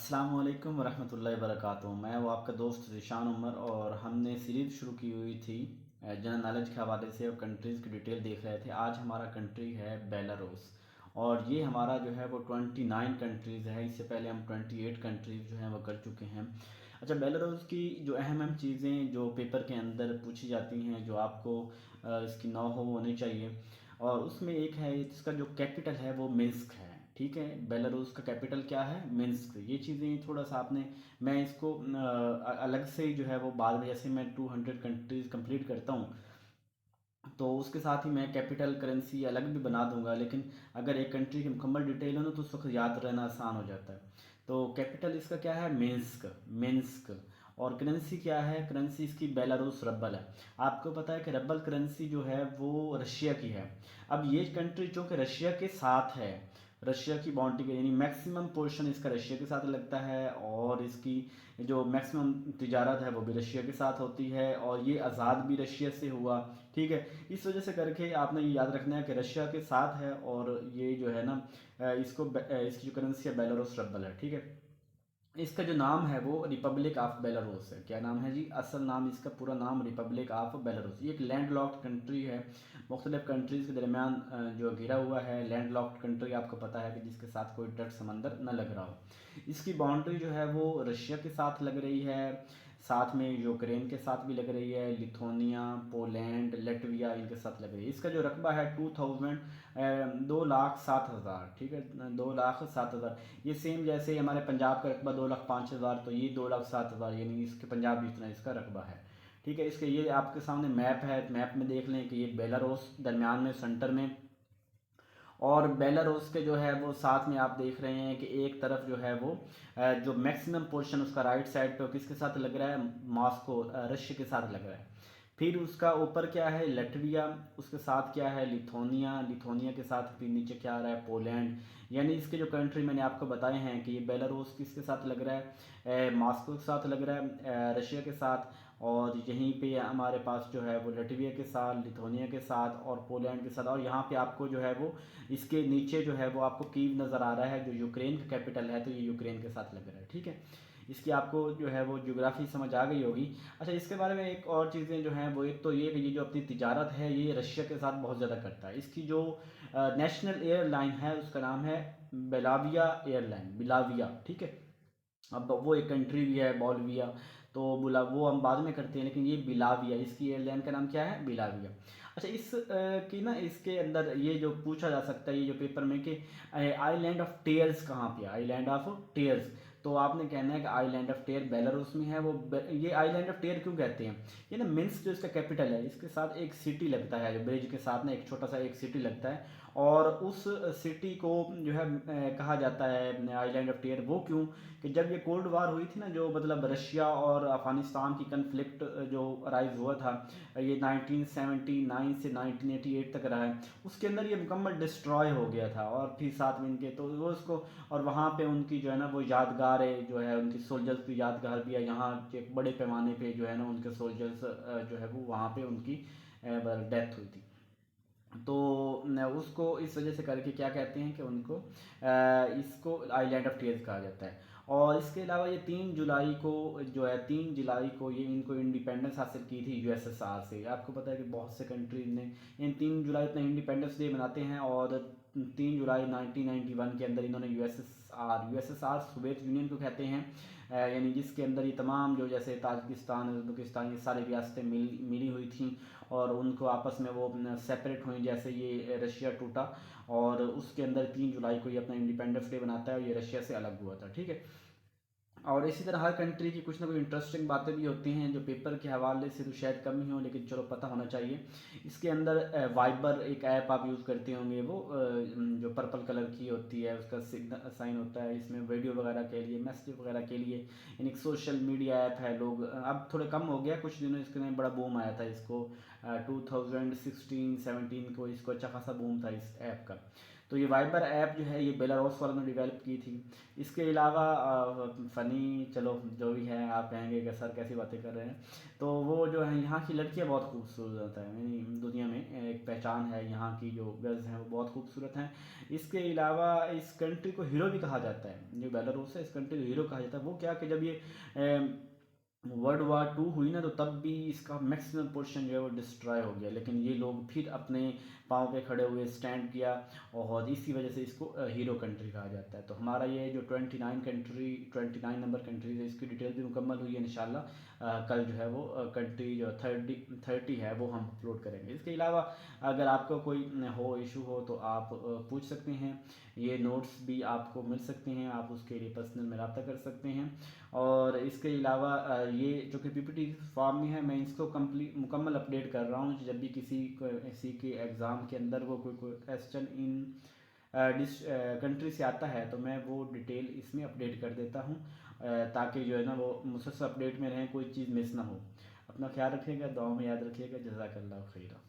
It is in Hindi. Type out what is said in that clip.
अस्सलाम वालेकुम वरहमतुल्लाहि वबरकातुहू। मैं वो आपका दोस्त ज़ीशान उमर और हमने सीरीज़ शुरू की हुई थी जनरल नॉलेज के हवाले से और कंट्रीज़ की डिटेल देख रहे थे। आज हमारा कंट्री है बेलारूस और ये हमारा जो है वो 29 कंट्रीज़ है। इससे पहले हम 28 कंट्रीज़ जो हैं वो कर चुके हैं। अच्छा, बेलारूस की जो अहम चीज़ें जो पेपर के अंदर पूछी जाती हैं, जो आपको इसकी नौ हो होनी चाहिए, और उसमें एक है इसका जो कैपिटल है वो मिन्स्क है। ठीक है, बेलारूस का कैपिटल क्या है? मिन्स्क। ये चीज़ें थोड़ा सा आपने, मैं इसको अलग से ही जो है वो बाद में, जैसे मैं 200 कंट्रीज़ कंप्लीट करता हूँ तो उसके साथ ही मैं कैपिटल करेंसी अलग भी बना दूंगा, लेकिन अगर एक कंट्री की मुकम्मल डिटेल हो ना तो उसको याद रहना आसान हो जाता है। तो कैपिटल इसका क्या है? मिन्स्क। मिन्स्क। और करेंसी क्या है? करेंसी इसकी बेलारूस रबल है। आपको पता है कि रबल करेंसी जो है वो रशिया की है। अब ये कंट्री चूँकि रशिया के साथ है, रशिया की बाउंड्री के, यानी मैक्सिमम पोर्शन इसका रशिया के साथ लगता है, और इसकी जो मैक्सिमम तिजारत है वो भी रशिया के साथ होती है, और ये आज़ाद भी रशिया से हुआ। ठीक है, इस वजह से करके आपने ये याद रखना है कि रशिया के साथ है, और ये जो है ना इसकी जो करेंसी है बेलारूस रबल है। ठीक है, इसका जो नाम है वो रिपब्लिक ऑफ बेलारूस है। क्या नाम है जी? असल नाम इसका, पूरा नाम रिपब्लिक ऑफ बेलारूस। ये एक लैंड लॉक्ड कंट्री है, मुख्तलिफ कंट्रीज़ के दरमियान जो घिरा हुआ है। लैंड लॉक्ड कंट्री आपको पता है कि जिसके साथ कोई तट समंदर न लग रहा हो। इसकी बाउंड्री जो है वो रशिया के साथ लग रही है, साथ में यूक्रेन के साथ भी लग रही है, लिथुआनिया, पोलैंड, लटविया, इनके साथ लग रही है। इसका जो रकबा है 2,07,000। ठीक है, 2,07,000। ये सेम जैसे हमारे पंजाब का रकबा 2,05,000, तो ये 2,07,000, यानी इसके पंजाब भी इतना इसका रकबा है। ठीक है, इसके ये आपके सामने मैप है, मैप में देख लें कि ये बेलारूस दरमियान में, सेंटर में, और बेलारूस के जो है वो साथ में आप देख रहे हैं कि एक तरफ जो है वो जो मैक्सिमम पोर्शन उसका राइट साइड पे किसके साथ लग रहा है? मॉस्को, रशिया के साथ लग रहा है। फिर उसका ऊपर क्या है? लटविया। उसके साथ क्या है? लिथुआनिया। लिथुआनिया के साथ फिर नीचे क्या आ रहा है? पोलैंड। यानी इसके जो कंट्री मैंने आपको बताए हैं कि ये बेलारूस किसके साथ लग रहा है? मॉस्को के साथ लग रहा है, रशिया के साथ। और यहीं पे हमारे पास जो है वो लटविया के साथ, लिथुआनिया के साथ और पोलैंड के साथ, और यहाँ पे आपको जो है वो इसके नीचे जो है वो आपको कीव नज़र आ रहा है, जो यूक्रेन का कैपिटल है, तो ये यूक्रेन के साथ लग रहा है। ठीक है, इसकी आपको जो है वो ज्योग्राफी समझ आ गई होगी। अच्छा, इसके बारे में एक और चीज़ें जो हैं वो, एक तो ये कि ये जो अपनी तिजारत है ये रशिया के साथ बहुत ज़्यादा करता है। इसकी जो नेशनल एयरलाइन है उसका नाम है बेलाविया एयरलाइन, बिलाविया। ठीक है, अब वो एक कंट्री भी है बोलविया, तो बुला वो हम बाद में करते हैं, लेकिन ये बिलाविया, इसकी एयरलाइन का नाम क्या है? बिलाविया। अच्छा, इस की ना, इसके अंदर ये जो पूछा जा सकता है ये जो पेपर में कि आइलैंड ऑफ टेयर्स कहाँ पे है? Island of tears. तो आपने कहना है कि आइलैंड ऑफ टेयर बेलारूस में है। ये आइलैंड ऑफ टेयर क्यों कहते हैं? ये ना मिन्स्क जो इसका कैपिटल है, इसके साथ एक सिटी लगता है, जो ब्रिज के साथ ना एक छोटा सा एक सिटी लगता है, और उस सिटी को जो है कहा जाता है आइलैंड ऑफ टेयर। वो क्यों? कि जब ये कोल्ड वार हुई थी ना, जो मतलब रशिया और अफ़गानिस्तान की कन्फ्लिक्ट जो राइज हुआ था, ये 1979 से 1988 तक रहा है, उसके अंदर ये मुकम्मल डिस्ट्रॉय हो गया था। और फिर साथ में इनके, तो वो उसको, और वहाँ पे उनकी जो है ना वो यादगार है, जो है उनकी सोल्जर्स की यादगार भी है। यहाँ एक बड़े पैमाने पे जो है ना उनके सोल्जर्स जो है वो वहाँ पे उनकी डेथ हुई थी। तो उसको इस वजह से करके क्या कहते हैं कि उनको इसको आइलैंड ऑफ टीयर्स कहा जाता है। और इसके अलावा ये 3 जुलाई को जो है, 3 जुलाई को ये इनको इंडिपेंडेंस हासिल की थी यूएसएसआर से। आपको पता है कि बहुत से कंट्रीज ने इन 3 जुलाई अपना इंडिपेंडेंस डे मनाते हैं, और 3 जुलाई 1991 के अंदर इन्होंने यूएसएसआर सोवियत यूनियन को कहते हैं, यानी जिसके अंदर ये तमाम जो, जैसे ताजिकिस्तान, उज़्बेकिस्तान, ये सारी रियासतें मिली हुई थी, और उनको आपस में वो सेपरेट हुई, जैसे ये रशिया टूटा, और उसके अंदर 3 जुलाई को ये अपना इंडिपेंडेंस डे बनाता है, और ये रशिया से अलग हुआ था। ठीक है, और इसी तरह हर कंट्री की कुछ ना कुछ इंटरेस्टिंग बातें भी होती हैं, जो पेपर के हवाले से तो शायद कम ही हो, लेकिन चलो पता होना चाहिए। इसके अंदर वाइबर एक ऐप आप यूज़ करते होंगे, वो जो पर्पल कलर की होती है, उसका सिग्नल साइन होता है इसमें, वीडियो वगैरह के लिए, मैसेज वगैरह के लिए। यानी एक सोशल मीडिया ऐप है। लोग अब थोड़े कम हो गया, कुछ दिनों इसके में बड़ा बूम आया था इसको 2016-17 को इसको अच्छा खासा बूम था इस ऐप का। तो ये वाइबर ऐप जो है ये बेलारूस वालों ने डेवलप की थी। इसके अलावा फ़नी, चलो जो भी है, आप कहेंगे कि सर कैसी बातें कर रहे हैं, तो वो जो है यहाँ की लड़कियाँ बहुत खूबसूरत हैं, यानी दुनिया में एक पहचान है यहाँ की, जो गर्ल्स हैं वो बहुत खूबसूरत हैं। इसके अलावा इस कंट्री को हीरो भी कहा जाता है, जो बेलारूस है इस कंट्री को हीरो कहा जाता है। वो क्या कि जब ये वर्ल्ड वार 2 हुई ना, तो तब भी इसका मैक्सिमम पोर्शन जो है वो डिस्ट्रॉय हो गया, लेकिन ये लोग फिर अपने पाँव पे खड़े हुए स्टैंड किया, और इसी वजह से इसको हीरो कंट्री कहा जाता है। तो हमारा ये जो 29 नंबर कंट्रीज है, इसकी डिटेल भी मुकम्मल हुई है इंशाल्लाह। कल जो है वो कंट्री जो 30 है वो हम अपलोड करेंगे। इसके अलावा अगर आपको कोई हो इशू हो तो आप पूछ सकते हैं, ये नोट्स भी आपको मिल सकते हैं, आप उसके लिए पर्सनल में रब्ता कर सकते हैं। और इसके अलावा ये जो कि पीपीटी फॉर्म में है, मैं इसको मुकम्मल अपडेट कर रहा हूँ। जब भी किसी के एग्ज़ाम के अंदर वो कोई क्वेश्चन इन डिस कंट्री से आता है, तो मैं वो डिटेल इसमें अपडेट कर देता हूँ, ताकि जो है ना वो मुझसे अपडेट में रहें, कोई चीज़ मिस ना हो। अपना ख्याल रखिएगा, दुआ में याद रखिएगा। जज़ाकल्लाह खैरा।